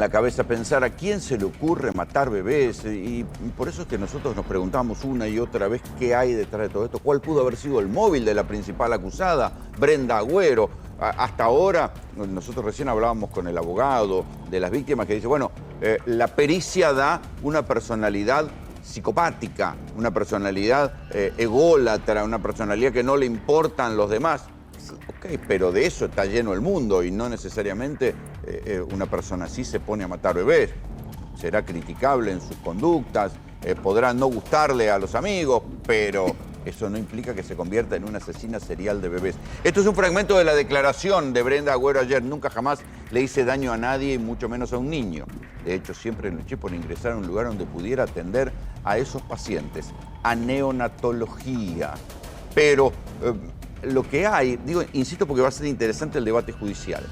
la cabeza pensar a quién se le ocurre matar bebés y por eso es que nosotros nos preguntamos una y otra vez qué hay detrás de todo esto, cuál pudo haber sido el móvil de la principal acusada, Brenda Agüero. Hasta ahora, nosotros recién hablábamos con el abogado de las víctimas que dice, bueno, la pericia da una personalidad psicopática, una personalidad ególatra, una personalidad que no le importan los demás. Sí, ok, pero de eso está lleno el mundo y no necesariamente una persona así se pone a matar bebés. Será criticable en sus conductas, podrá no gustarle a los amigos, pero eso no implica que se convierta en una asesina serial de bebés. Esto es un fragmento de la declaración de Brenda Agüero ayer. Nunca jamás le hice daño a nadie y mucho menos a un niño. De hecho, siempre luché por ingresar a un lugar donde pudiera atender a esos pacientes, a neonatología. Pero lo que hay, digo, insisto porque va a ser interesante el debate judicial.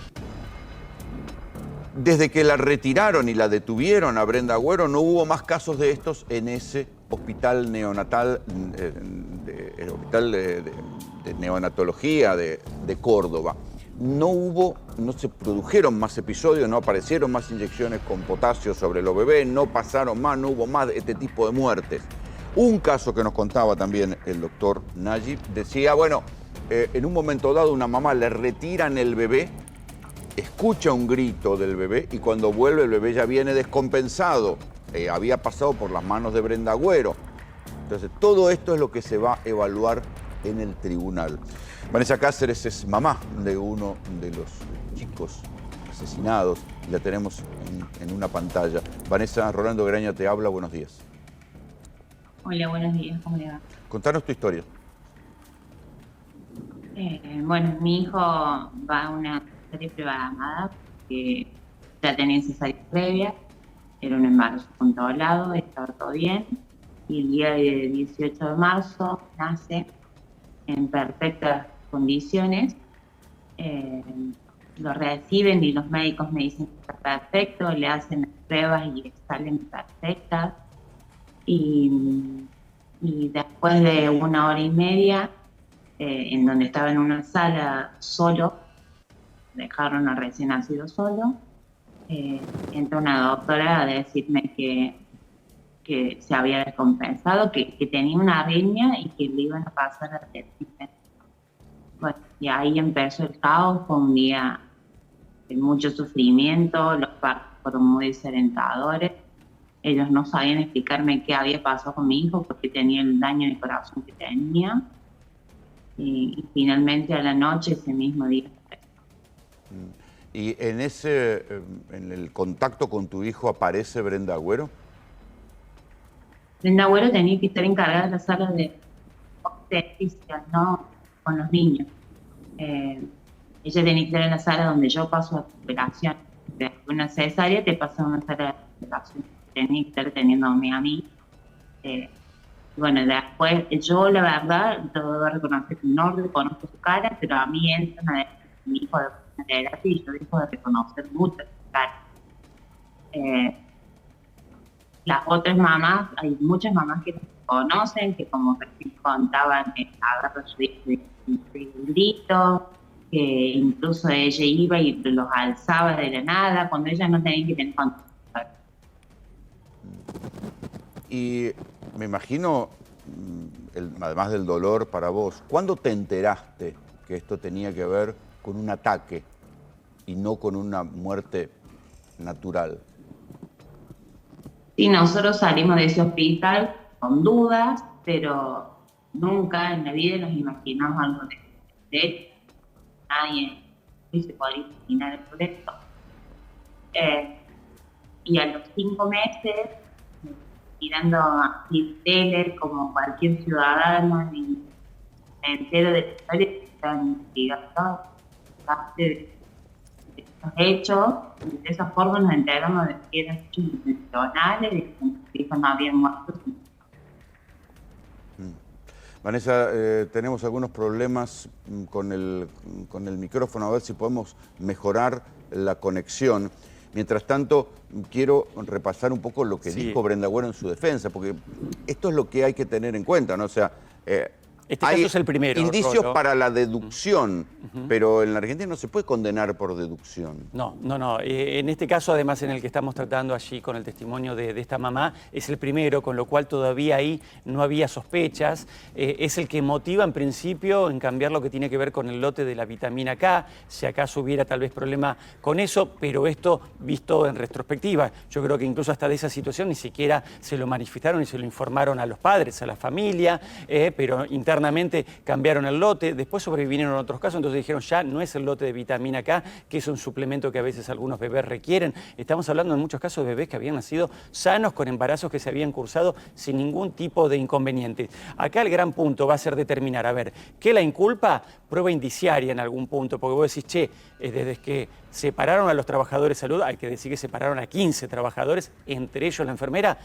Desde que la retiraron y la detuvieron a Brenda Agüero, no hubo más casos de estos en ese hospital neonatal, el hospital de neonatología de Córdoba. No se produjeron más episodios, no aparecieron más inyecciones con potasio sobre los bebés, no pasaron más, no hubo más de este tipo de muertes. Un caso que nos contaba también el doctor Nayib decía, bueno, en un momento dado una mamá le retiran el bebé, escucha un grito del bebé y cuando vuelve el bebé ya viene descompensado. Había pasado por las manos de Brenda Agüero. Entonces, todo esto es lo que se va a evaluar en el tribunal. Vanessa Cáceres es mamá de uno de los chicos asesinados. La tenemos en una pantalla. Vanessa, Rolando Graña te habla. Buenos días. Hola, buenos días, ¿cómo le va? Contanos tu historia. Bueno, mi hijo va a una cesárea programada que ya tenía cesárea previa, era un embarazo controlado, estaba todo bien, y el día de 18 de marzo nace en perfectas condiciones. Eh, lo reciben y los médicos me dicen que está perfecto, le hacen las pruebas y salen perfectas. Y después de 1 hora y media, en donde estaba en una sala solo, dejaron al recién nacido solo, entra una doctora a decirme que se había descompensado, que tenía una arritmia y que le iban a pasar a la. Bueno, y ahí empezó el caos, fue un día de mucho sufrimiento, los partos fueron muy desalentadores. Ellos no sabían explicarme qué había pasado con mi hijo porque tenía el daño de corazón que tenía. Y finalmente a la noche, ese mismo día. Y en en el contacto con tu hijo aparece Brenda Agüero. Brenda Agüero tenía que estar encargada de la sala de obstetricia, no con los niños. Ella tenía que estar en la sala donde yo paso a operación. De una cesárea te pasa a una sala de operación. Tenía que estar teniéndome a mí. Bueno, después, yo la verdad, debo reconocer que no reconozco su cara, pero a mí entran a decir que mi hijo de una terapia y yo dejo de reconocer mucho su cara. Las otras mamás, hay muchas mamás que conocen, que como recién contaban, agarran su hijo de un grito, que incluso ella iba y los alzaba de la nada, cuando ella no tenía que tener contacto. Y me imagino, además del dolor para vos, ¿cuándo te enteraste que esto tenía que ver con un ataque y no con una muerte natural? Sí, nosotros salimos de ese hospital con dudas, pero nunca en la vida nos imaginamos algo de nadie se podría imaginar el esto. Y a los 5 meses, mirando tele como cualquier ciudadano, y me entero de la historia que están investigando parte de estos hechos, y de esa forma nos enteramos de que eran hechos intencionales, de que nuestros hijos no habían muerto. Vanessa, tenemos algunos problemas con el micrófono, a ver si podemos mejorar la conexión. Mientras tanto, quiero repasar un poco lo que dijo Brenda Agüero en su defensa, porque esto es lo que hay que tener en cuenta, ¿no? O sea, Este caso es el primero. Indicios Rolo. para la deducción, pero en la Argentina no se puede condenar por deducción. No. En este caso, además, en el que estamos tratando allí con el testimonio de esta mamá, es el primero, con lo cual todavía ahí no había sospechas. Es el que motiva, en principio, en cambiar lo que tiene que ver con el lote de la vitamina K, si acaso hubiera tal vez problema con eso, pero esto visto en retrospectiva. Yo creo que incluso hasta de esa situación ni siquiera se lo manifestaron y se lo informaron a los padres, a la familia, pero internamente cambiaron el lote, después sobrevinieron otros casos, entonces dijeron ya no es el lote de vitamina K, que es un suplemento que a veces algunos bebés requieren. Estamos hablando en muchos casos de bebés que habían nacido sanos, con embarazos que se habían cursado sin ningún tipo de inconveniente. Acá el gran punto va a ser determinar, a ver, ¿qué la inculpa? Prueba indiciaria en algún punto, porque vos decís, che, desde que separaron a los trabajadores de salud, hay que decir que separaron a 15 trabajadores, entre ellos la enfermera,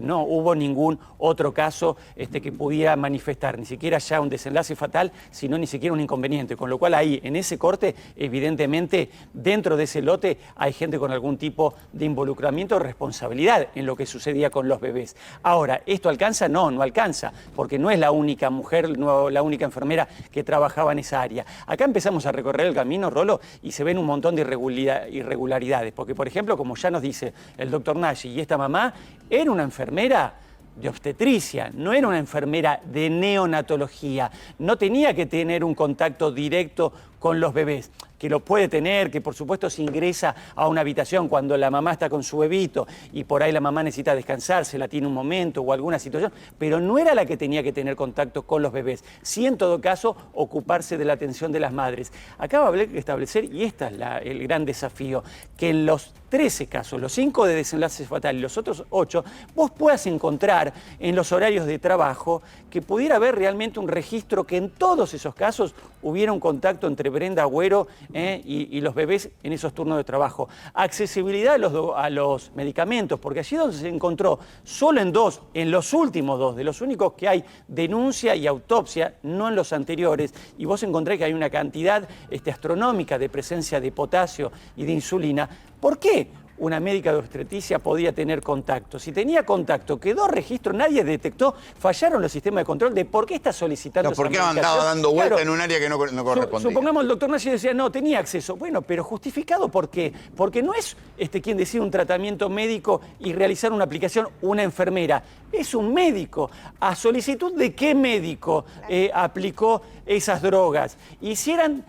no hubo ningún otro caso que pudiera manifestar, ni siquiera ya un desenlace fatal, sino ni siquiera un inconveniente, con lo cual ahí, en ese corte, evidentemente, dentro de ese lote hay gente con algún tipo de involucramiento o responsabilidad en lo que sucedía con los bebés. Ahora, ¿esto alcanza? No, no alcanza, porque no es la única mujer, no la única enfermera que trabajaba en esa área. Acá empezamos a recorrer el camino, Rolo, y se ven un montón de irregularidades, porque, por ejemplo, como ya nos dice el doctor Nagy y esta mamá, era una enfermera de obstetricia, no era una enfermera de neonatología, no tenía que tener un contacto directo con los bebés, que lo puede tener, que por supuesto se ingresa a una habitación cuando la mamá está con su bebito y por ahí la mamá necesita descansar, se la tiene un momento o alguna situación, pero no era la que tenía que tener contacto con los bebés, sí en todo caso ocuparse de la atención de las madres. Acá va a haber que establecer, y este es el gran desafío, que en los 13 casos, los 5 de desenlace fatal y los otros 8, vos puedas encontrar en los horarios de trabajo que pudiera haber realmente un registro que en todos esos casos hubiera un contacto entre Brenda Agüero y los bebés en esos turnos de trabajo. Accesibilidad a los medicamentos, porque allí donde se encontró solo en los últimos 2, de los únicos que hay denuncia y autopsia, no en los anteriores, y vos encontré que hay una cantidad astronómica de presencia de potasio y de insulina. ¿Por qué una médica de obstetricia podía tener contacto? Si tenía contacto, quedó registro, nadie detectó, fallaron los sistemas de control de por qué está solicitando esa medicación. ¿Por qué andaba dando vuelta en un área que no correspondía? Supongamos el doctor Nagy decía, no, tenía acceso. Bueno, pero justificado, ¿por qué? Porque no es quien decide un tratamiento médico y realizar una aplicación una enfermera. Es un médico. ¿A solicitud de qué médico aplicó esas drogas? Y si eran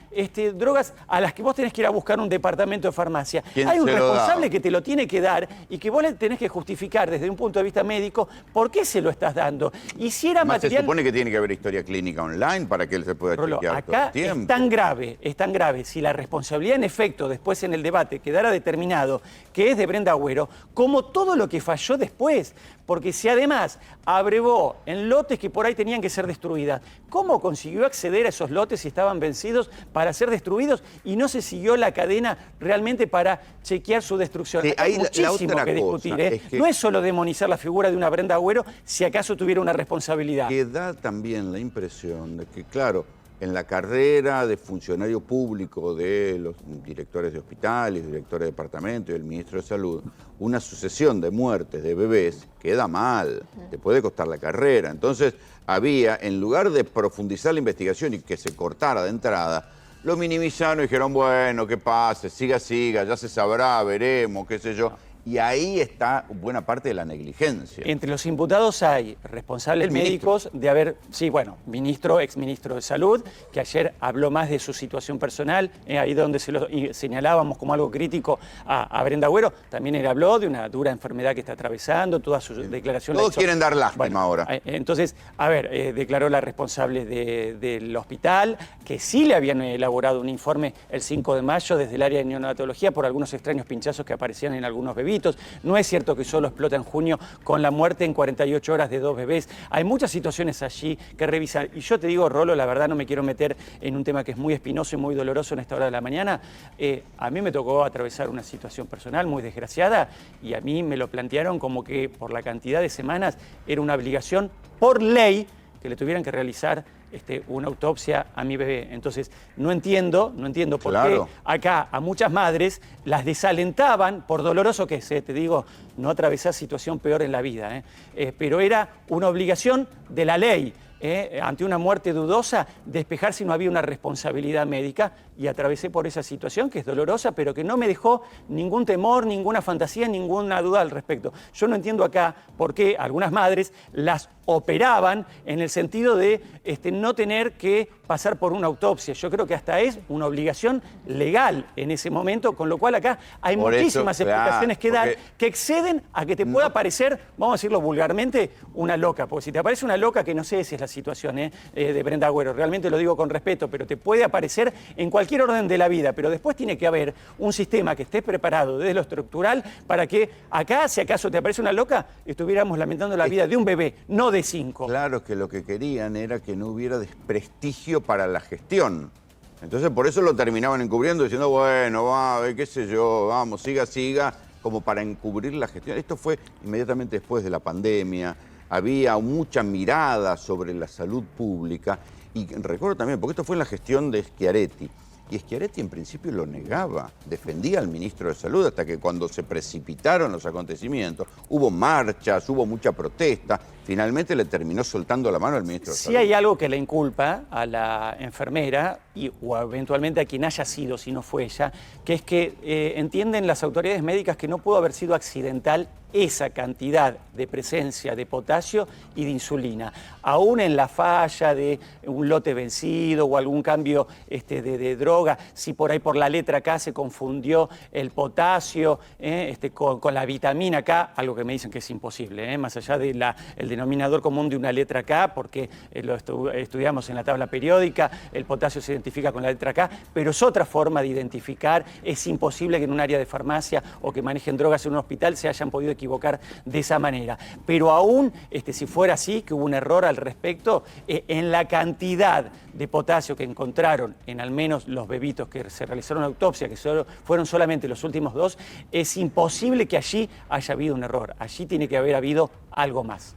drogas a las que vos tenés que ir a buscar un departamento de farmacia, hay un responsable que te lo tiene que dar y que vos le tenés que justificar desde un punto de vista médico por qué se lo estás dando. Y si era material... Se supone que tiene que haber historia clínica online para que él se pueda chequear todo el tiempo. Es tan grave, si la responsabilidad en efecto después en el debate quedara determinado que es de Brenda Agüero, como todo lo que falló después. Porque si además abrevó en lotes que por ahí tenían que ser destruidas, ¿cómo consiguió acceder a esos lotes si estaban vencidos para ser destruidos y no se siguió la cadena realmente para chequear su destrucción? Sí, hay muchísimo que discutir. Es que no es solo demonizar la figura de una Brenda Agüero si acaso tuviera una responsabilidad. Que da también la impresión de que, claro, en la carrera de funcionario público de los directores de hospitales, directores de departamento y el ministro de Salud, una sucesión de muertes de bebés queda mal, te puede costar la carrera. Entonces había, en lugar de profundizar la investigación y que se cortara de entrada, lo minimizaron y dijeron, bueno, que pase, siga, ya se sabrá, veremos, qué sé yo. Y ahí está buena parte de la negligencia. Entre los imputados hay responsables médicos de haber, exministro de Salud, que ayer habló más de su situación personal, ahí donde se lo señalábamos como algo crítico a Brenda Agüero. También él habló de una dura enfermedad que está atravesando, todas sus declaraciones. Todos quieren dar lástima ahora. Entonces, declaró la responsable del hospital, que sí le habían elaborado un informe el 5 de mayo desde el área de neonatología por algunos extraños pinchazos que aparecían en algunos bebés. No es cierto que solo explota en junio con la muerte en 48 horas de 2 bebés. Hay muchas situaciones allí que revisar. Y yo te digo, Rolo, la verdad no me quiero meter en un tema que es muy espinoso y muy doloroso en esta hora de la mañana. A mí me tocó atravesar una situación personal muy desgraciada y a mí me lo plantearon como que por la cantidad de semanas era una obligación por ley que le tuvieran que realizar una autopsia a mi bebé. Entonces, no entiendo por qué acá a muchas madres las desalentaban, por doloroso que es, te digo, no atravesar situación peor en la vida, pero era una obligación de la ley. ante una muerte dudosa, despejar si no había una responsabilidad médica, y atravesé por esa situación que es dolorosa, pero que no me dejó ningún temor, ninguna fantasía, ninguna duda al respecto. Yo no entiendo acá por qué algunas madres las operaban en el sentido de no tener que pasar por una autopsia. Yo creo que hasta es una obligación legal en ese momento, con lo cual acá hay Por eso, muchísimas claro, explicaciones que dar porque que exceden a que te pueda parecer, vamos a decirlo vulgarmente, una loca. Porque si te aparece una loca, que no sé si es la situación de Brenda Agüero, realmente lo digo con respeto, pero te puede aparecer en cualquier orden de la vida, pero después tiene que haber un sistema que esté preparado desde lo estructural para que acá, si acaso te aparece una loca, estuviéramos lamentando la vida de un bebé, no de 5. claro que lo que querían era que no hubiera desprestigio para la gestión. Entonces por eso lo terminaban encubriendo, diciendo, bueno, va, qué sé yo, vamos, siga, como para encubrir la gestión. Esto fue inmediatamente después de la pandemia, había mucha mirada sobre la salud pública, y recuerdo también, porque esto fue en la gestión de Schiaretti, y Schiaretti en principio lo negaba, defendía al ministro de Salud, hasta que cuando se precipitaron los acontecimientos, hubo marchas, hubo mucha protesta, finalmente le terminó soltando la mano al ministro de Salud. Si hay algo que le inculpa a la enfermera o eventualmente a quien haya sido, si no fue ella, que es que entienden las autoridades médicas que no pudo haber sido accidental esa cantidad de presencia de potasio y de insulina, aún en la falla de un lote vencido o algún cambio de droga, si por ahí por la letra K se confundió el potasio con la vitamina K, algo que me dicen que es imposible, más allá del denominador común de una letra K, porque lo estudiamos en la tabla periódica, el potasio se identifica con la letra K, pero es otra forma de identificar, es imposible que en un área de farmacia o que manejen drogas en un hospital se hayan podido equivocar de esa manera. Pero aún si fuera así, que hubo un error al respecto, en la cantidad de potasio que encontraron en al menos los bebitos que se realizaron autopsia, que fueron solamente los últimos 2, es imposible que allí haya habido un error. Allí tiene que haber habido algo más.